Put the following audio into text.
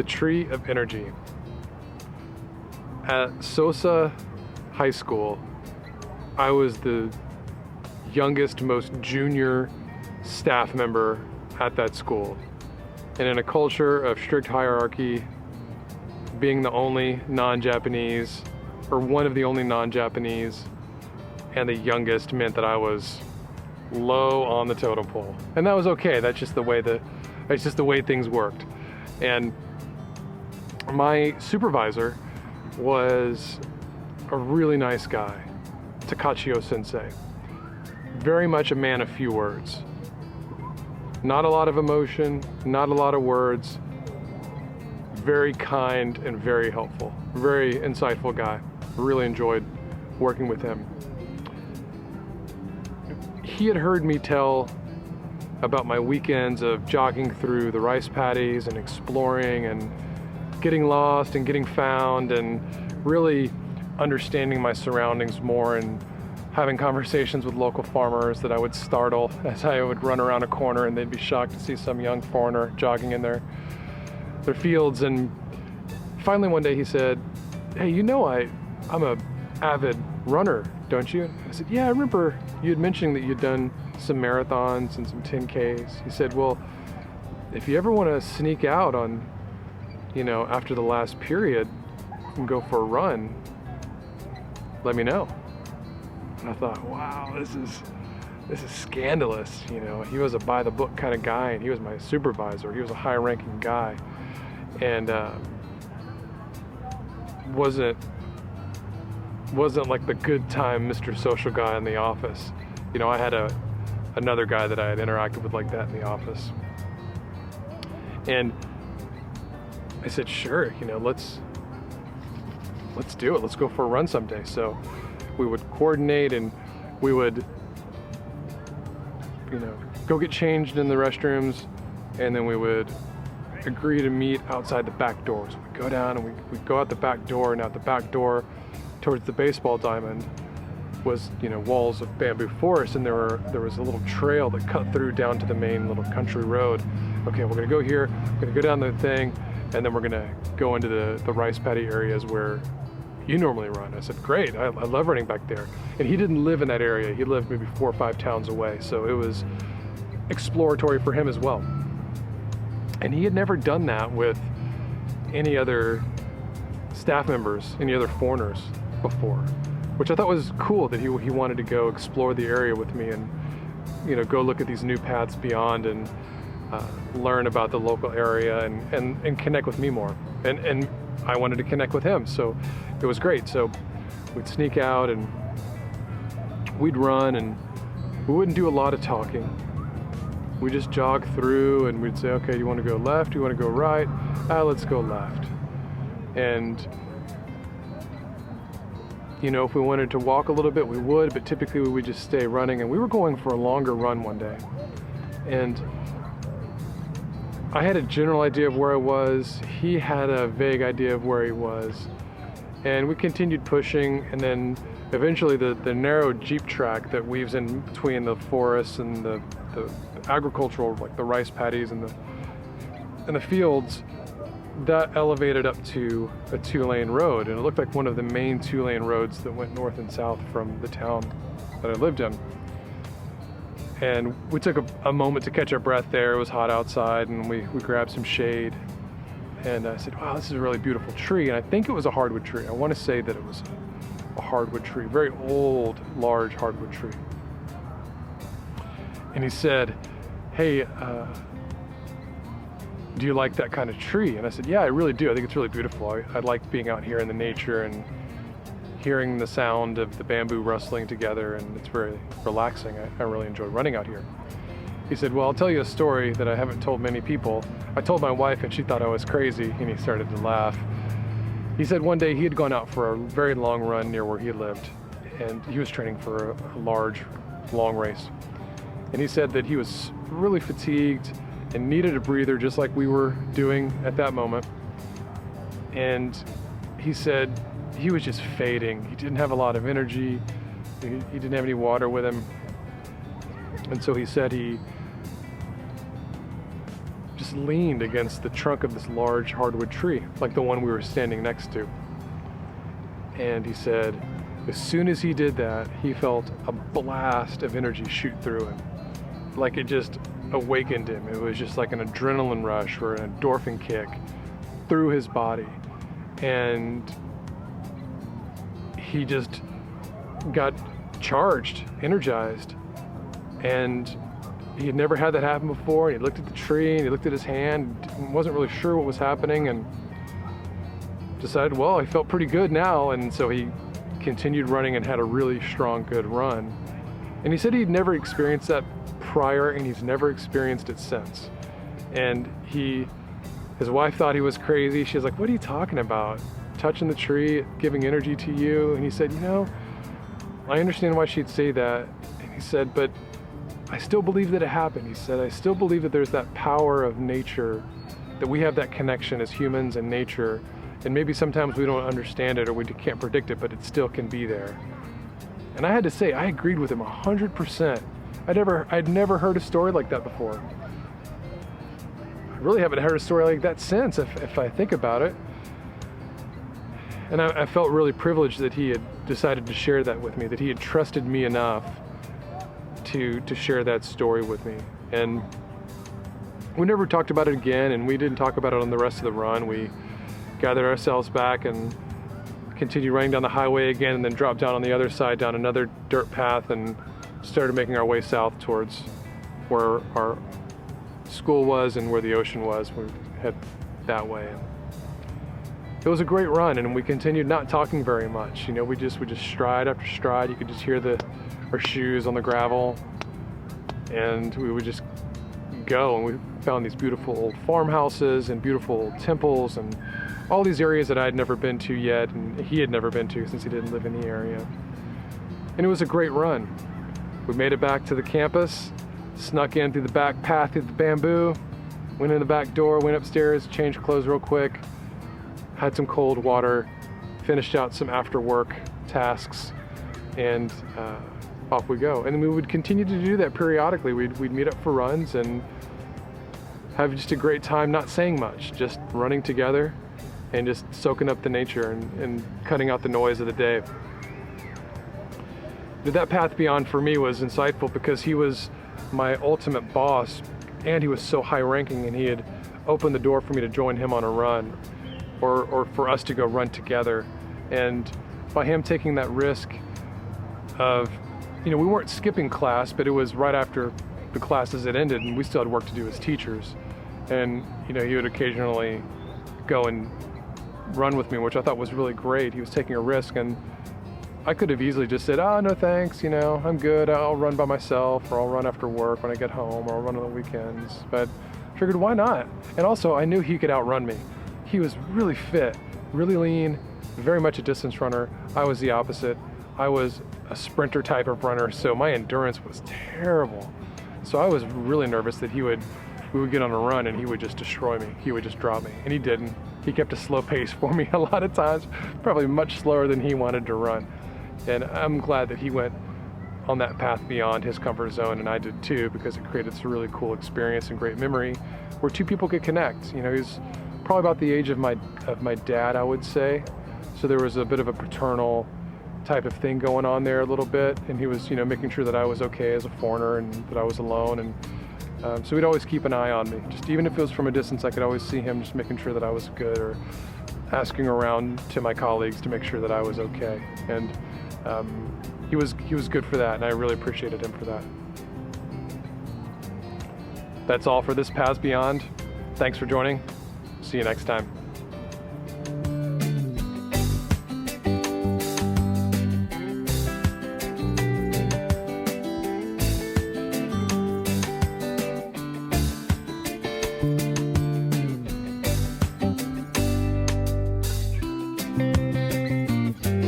The Tree of Energy. At Sosa High School, I was the youngest, most junior staff member at that school. And in a culture of strict hierarchy, being the only non-Japanese, or one of the only non-Japanese, and the youngest meant that I was low on the totem pole. And that was okay. That's just the way things worked. And my supervisor was a really nice guy, Takachio Sensei. Very much a man of few words. Not a lot of emotion, not a lot of words. Very kind and very helpful. Very insightful guy. Really enjoyed working with him. He had heard me tell about my weekends of jogging through the rice paddies and exploring and getting lost and getting found and really understanding my surroundings more and having conversations with local farmers that I would startle as I would run around a corner and they'd be shocked to see some young foreigner jogging in their fields. And finally one day he said, "Hey, you know I'm a avid runner, don't you?" I said, "Yeah, I remember you had mentioned that you'd done some marathons and some 10Ks. He said, "Well, if you ever want to sneak out on, after the last period and go for a run, let me know." And I thought, wow, this is scandalous. He was a by the book kind of guy, and he was my supervisor. He was a high ranking guy, and wasn't like the good time Mr. Social guy in the office. I had another guy that I had interacted with like that in the office. And I said, sure, let's do it. Let's go for a run someday. So we would coordinate and we would, go get changed in the restrooms, and then we would agree to meet outside the back door. So we'd go down and we'd go out the back door, and out the back door towards the baseball diamond was, walls of bamboo forest, and there was a little trail that cut through down to the main little country road. Okay, we're gonna go here, we're gonna go down the thing, and then we're gonna go into the rice paddy areas where you normally run. I said, great, I love running back there. And he didn't live in that area. He lived maybe 4 or 5 towns away, so it was exploratory for him as well. And he had never done that with any other staff members, any other foreigners before, which I thought was cool that he wanted to go explore the area with me and go look at these new paths beyond and learn about the local area and connect with me more. And I wanted to connect with him, so it was great. So we'd sneak out and we'd run, and we wouldn't do a lot of talking. We just jog through and we'd say, okay, you want to go left? You want to go right? Let's go left. And if we wanted to walk a little bit, we would, but typically we would just stay running. And we were going for a longer run one day. And I had a general idea of where I was. He had a vague idea of where he was. And we continued pushing, and then eventually the narrow jeep track that weaves in between the forests and the agricultural, like the rice paddies and the fields, that elevated up to a 2-lane road, and it looked like one of the main 2-lane roads that went north and south from the town that I lived in. And we took a moment to catch our breath there. It was hot outside, and we grabbed some shade. And I said, wow, this is a really beautiful tree. And I think it was a hardwood tree. I want to say that it was a hardwood tree, very old, large hardwood tree. And he said, hey, do you like that kind of tree? And I said, yeah, I really do. I think it's really beautiful. I like being out here in the nature and hearing the sound of the bamboo rustling together, and it's very relaxing. I really enjoy running out here. He said, well, I'll tell you a story that I haven't told many people. I told my wife and she thought I was crazy, and he started to laugh. He said one day he had gone out for a very long run near where he lived, and he was training for a large, long race. And he said that he was really fatigued and needed a breather, just like we were doing at that moment. And he said he was just fading. He didn't have a lot of energy. He didn't have any water with him. And so he said he just leaned against the trunk of this large hardwood tree, like the one we were standing next to. And he said, as soon as he did that, he felt a blast of energy shoot through him. Like it just awakened him. It was just like an adrenaline rush or an endorphin kick through his body. And he just got charged, energized. And he had never had that happen before. And he looked at the tree and he looked at his hand, wasn't really sure what was happening, and decided, well, I felt pretty good now. And so he continued running and had a really strong, good run. And he said he'd never experienced that prior, and he's never experienced it since. And his wife thought he was crazy. She was like, what are you talking about? Touching the tree, giving energy to you? And he said, I understand why she'd say that. And he said, but I still believe that it happened. He said, I still believe that there's that power of nature, that we have that connection as humans and nature. And maybe sometimes we don't understand it or we can't predict it, but it still can be there. And I had to say, I agreed with him 100%. I'd never heard a story like that before. I really haven't heard a story like that since, if I think about it. And I felt really privileged that he had decided to share that with me, that he had trusted me enough to share that story with me. And we never talked about it again, and we didn't talk about it on the rest of the run. We gathered ourselves back and continued running down the highway again, and then dropped down on the other side down another dirt path and started making our way south towards where our school was and where the ocean was. We head that way. It was a great run, and we continued not talking very much. We just stride after stride. You could just hear our shoes on the gravel, and we would just go, and we found these beautiful old farmhouses and beautiful old temples and all these areas that I had never been to yet, and he had never been to since he didn't live in the area. And it was a great run. We made it back to the campus, snuck in through the back path through the bamboo, went in the back door, went upstairs, changed clothes real quick, had some cold water, finished out some after work tasks, and off we go. And then we would continue to do that periodically. We'd meet up for runs and have just a great time, not saying much, just running together and just soaking up the nature and cutting out the noise of the day. That path beyond for me was insightful because he was my ultimate boss, and he was so high ranking, and he had opened the door for me to join him on a run or for us to go run together. And by him taking that risk of, we weren't skipping class, but it was right after the classes had ended and we still had work to do as teachers. And, he would occasionally go and run with me, which I thought was really great. He was taking a risk, and I could have easily just said, no thanks, I'm good, I'll run by myself, or I'll run after work when I get home, or I'll run on the weekends. But I figured, why not? And also, I knew he could outrun me. He was really fit, really lean, very much a distance runner. I was the opposite. I was a sprinter type of runner, so my endurance was terrible. So I was really nervous that we would get on a run and he would just destroy me. He would just drop me, and he didn't. He kept a slow pace for me a lot of times, probably much slower than he wanted to run. And I'm glad that he went on that path beyond his comfort zone, and I did too, because it created this really cool experience and great memory where two people could connect. He's probably about the age of my dad, I would say. So there was a bit of a paternal type of thing going on there a little bit, and he was, making sure that I was okay as a foreigner and that I was alone. And so he'd always keep an eye on me. Just even if it was from a distance, I could always see him just making sure that I was good, or asking around to my colleagues to make sure that I was okay. And he was good for that, and I really appreciated him for that. That's all for this Paths Beyond. Thanks for joining. See you next time.